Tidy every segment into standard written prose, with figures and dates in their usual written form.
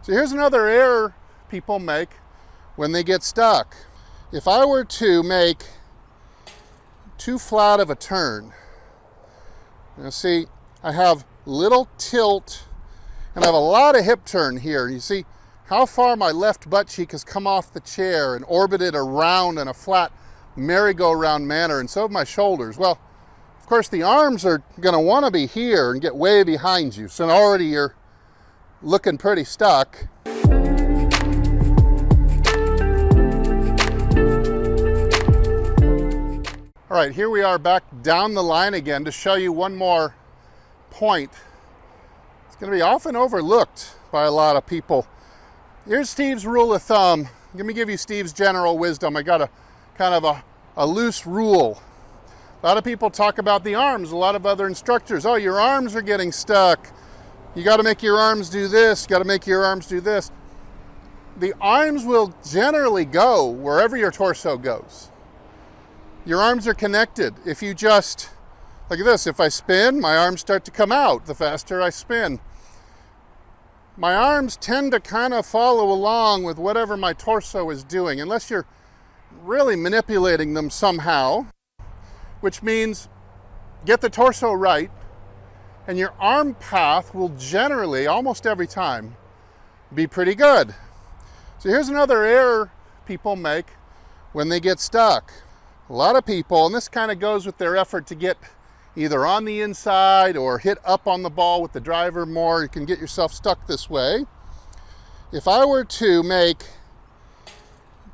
So here's another error people make when they get stuck. If I were to make too flat of a turn, now see, I have little tilt and I have a lot of hip turn here. You see how far my left butt cheek has come off the chair and orbited around in a flat merry-go-round manner, and so have my shoulders. Well, of course, the arms are going to want to be here and get way behind you, so already you're looking pretty stuck. All right, here we are back down the line again to show you one more point. It's going to be often overlooked by a lot of people. Here's Steve's rule of thumb. Let me give you Steve's general wisdom. I got a kind of a loose rule. A lot of people talk about the arms. A lot of other instructors, oh, your arms are getting stuck. You got to make your arms do this. You got to make your arms do this. The arms will generally go wherever your torso goes. Your arms are connected. If you just, like this, if I spin, my arms start to come out the faster I spin. My arms tend to kind of follow along with whatever my torso is doing, unless you're really manipulating them somehow, which means get the torso right, and your arm path will generally, almost every time, be pretty good. So here's another error people make when they get stuck. A lot of people, and this kind of goes with their effort to get either on the inside or hit up on the ball with the driver more, you can get yourself stuck this way. If I were to make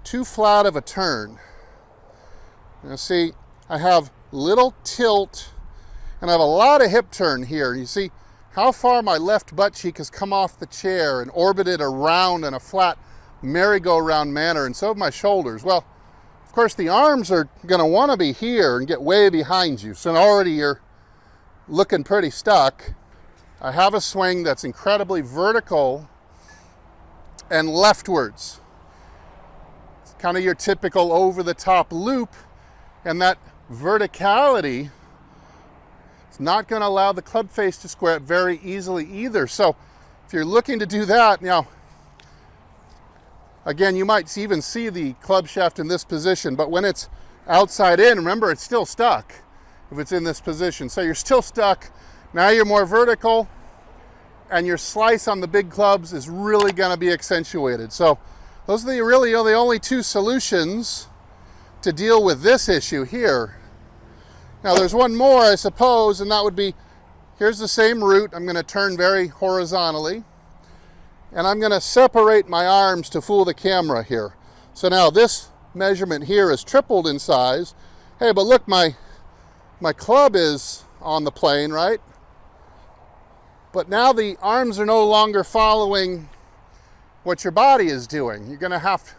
too flat of a turn, now see, I have little tilt and I have a lot of hip turn here. You see how far my left butt cheek has come off the chair and orbited around in a flat merry-go-round manner, and so have my shoulders. Well, of course, the arms are going to want to be here and get way behind you, so already you're looking pretty stuck. I have a swing that's incredibly vertical and leftwards. It's kind of your typical over-the-top loop, and that verticality is not going to allow the club face to square it very easily either. So if you're looking to do that, now, again, you might even see the club shaft in this position, but when it's outside in, remember, it's still stuck if it's in this position. So you're still stuck. Now you're more vertical, and your slice on the big clubs is really going to be accentuated. So those are the only two solutions to deal with this issue here. Now there's one more, I suppose, and that would be, here's the same route. I'm going to turn very horizontally, and I'm going to separate my arms to fool the camera here. So now this measurement here is tripled in size. Hey, but look, my club is on the plane, right? But now the arms are no longer following what your body is doing. You're going to have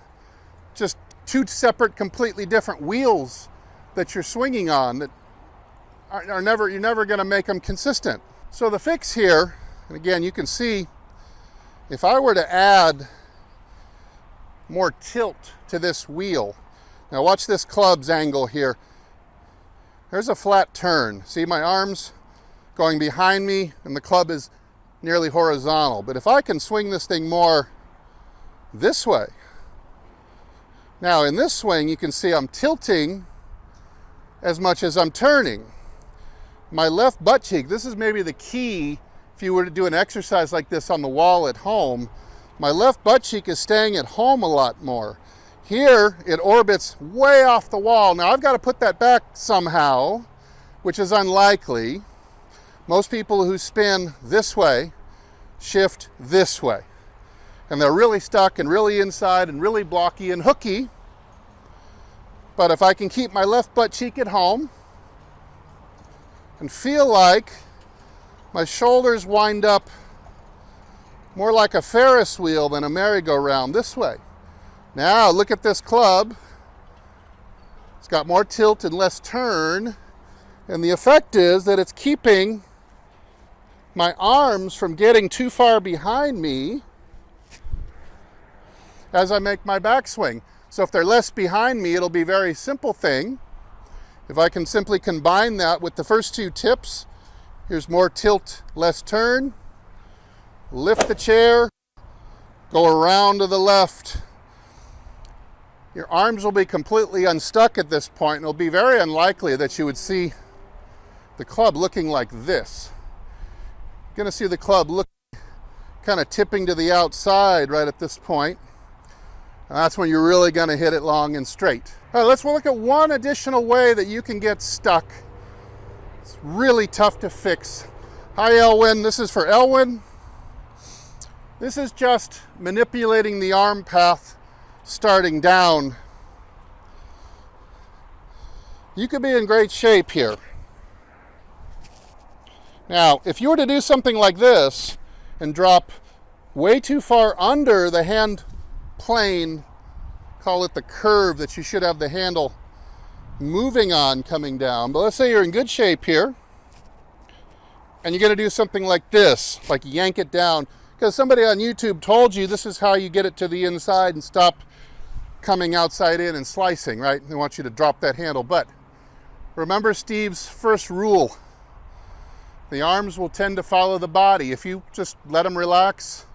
just two separate, completely different wheels that you're swinging on that you're never going to make them consistent. So the fix here, and again, you can see, if I were to add more tilt to this wheel, now watch this club's angle here. There's a flat turn. See my arms going behind me and the club is nearly horizontal. But if I can swing this thing more this way, now in this swing you can see I'm tilting as much as I'm turning. My left butt cheek, this is maybe the key if you were to do an exercise like this on the wall at home. My left butt cheek is staying at home a lot more. Here, it orbits way off the wall. Now, I've got to put that back somehow, which is unlikely. Most people who spin this way shift this way. And they're really stuck and really inside and really blocky and hooky. But if I can keep my left butt cheek at home and feel like my shoulders wind up more like a Ferris wheel than a merry-go-round this way. Now look at this club. It's got more tilt and less turn, and the effect is that it's keeping my arms from getting too far behind me as I make my backswing. So if they're less behind me, it'll be a very simple thing. If I can simply combine that with the first two tips, here's more tilt, less turn. Lift the chair, Go around to the left. Your arms will be completely unstuck at this point, and it'll be very unlikely that you would see the club looking like this. You're going to see the club look kind of tipping to the outside right at this point. And that's when you're really going to hit it long and straight. All right, let's look at one additional way that you can get stuck. It's really tough to fix. Hi, Elwin. This is for Elwin. This is just manipulating the arm path starting down. You could be in great shape here. Now, if you were to do something like this and drop way too far under the hand plane, call it the curve that you should have the handle moving on coming down. But let's say you're in good shape here and you're going to do something like this, like yank it down, because somebody on YouTube told you this is how you get it to the inside and stop coming outside in and slicing, right? They want you to drop that handle. But remember Steve's first rule. The arms will tend to follow the body. If you just let them relax,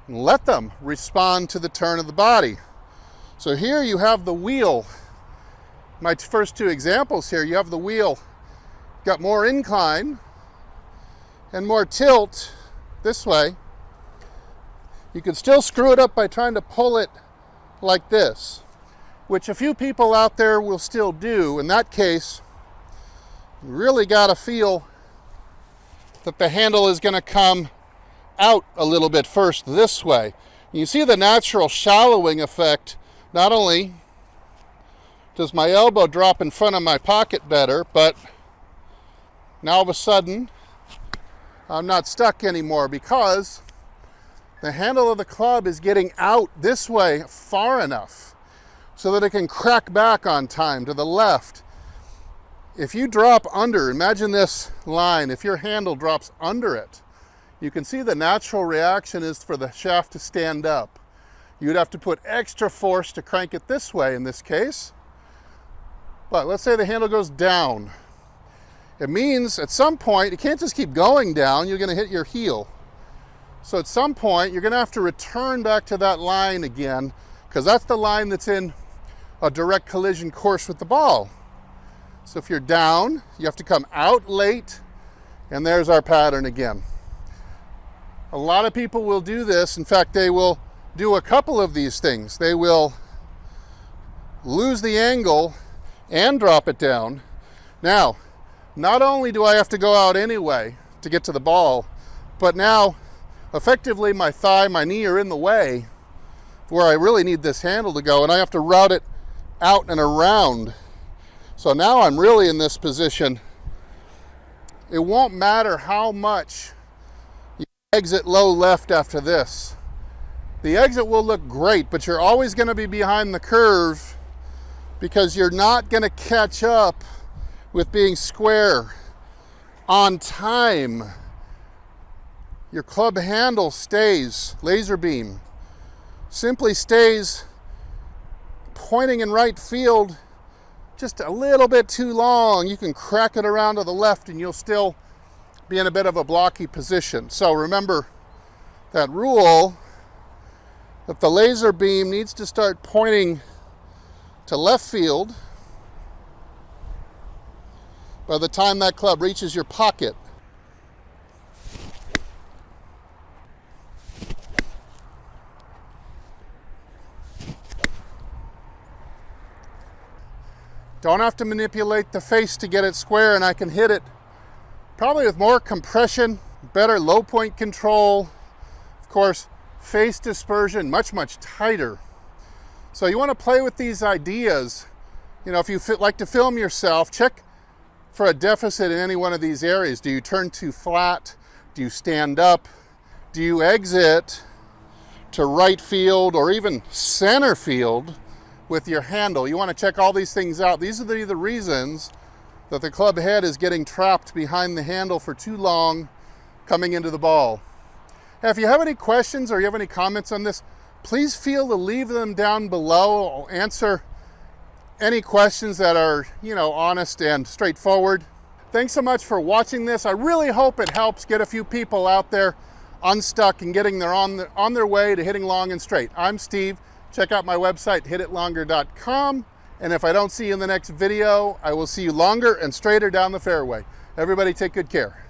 let them respond to the turn of the body. So here you have the wheel. My first two examples here, you have the wheel got more incline and more tilt this way. You can still screw it up by trying to pull it like this, which a few people out there will still do. In that case, you really got to feel that the handle is going to come out a little bit first this way. You see the natural shallowing effect. Not only does my elbow drop in front of my pocket better, but now all of a sudden I'm not stuck anymore because the handle of the club is getting out this way far enough so that it can crack back on time to the left. If you drop under, imagine this line, if your handle drops under it, you can see the natural reaction is for the shaft to stand up. You'd have to put extra force to crank it this way in this case. But let's say the handle goes down. It means at some point, it can't just keep going down, you're going to hit your heel. So at some point, you're going to have to return back to that line again, because that's the line that's in a direct collision course with the ball. So if you're down, you have to come out late, and there's our pattern again. A lot of people will do this. In fact, they will do a couple of these things. They will lose the angle and drop it down. Now, not only do I have to go out anyway to get to the ball, but now effectively my thigh, my knee are in the way where I really need this handle to go, and I have to route it out and around. So now I'm really in this position. It won't matter how much you exit low left after this. The exit will look great, but you're always going to be behind the curve because you're not going to catch up with being square on time. Your club handle stays, laser beam, simply stays pointing in right field just a little bit too long. You can crack it around to the left and you'll still be in a bit of a blocky position. So remember that rule that the laser beam needs to start pointing to left field by the time that club reaches your pocket. Don't have to manipulate the face to get it square, and I can hit it probably with more compression, better low point control, of course, face dispersion, much tighter. So you want to play with these ideas. You know, if you like to film yourself, check for a deficit in any one of these areas. Do you turn too flat? Do you stand up? Do you exit to right field or even center field with your handle? You want to check all these things out. These are the reasons that the club head is getting trapped behind the handle for too long coming into the ball. Now, if you have any questions or you have any comments on this, please feel to leave them down below. I'll answer any questions that are, honest and straightforward. Thanks so much for watching this. I really hope it helps get a few people out there unstuck and getting on their way to hitting long and straight. I'm Steve. Check out my website, hititlonger.com. And if I don't see you in the next video, I will see you longer and straighter down the fairway. Everybody take good care.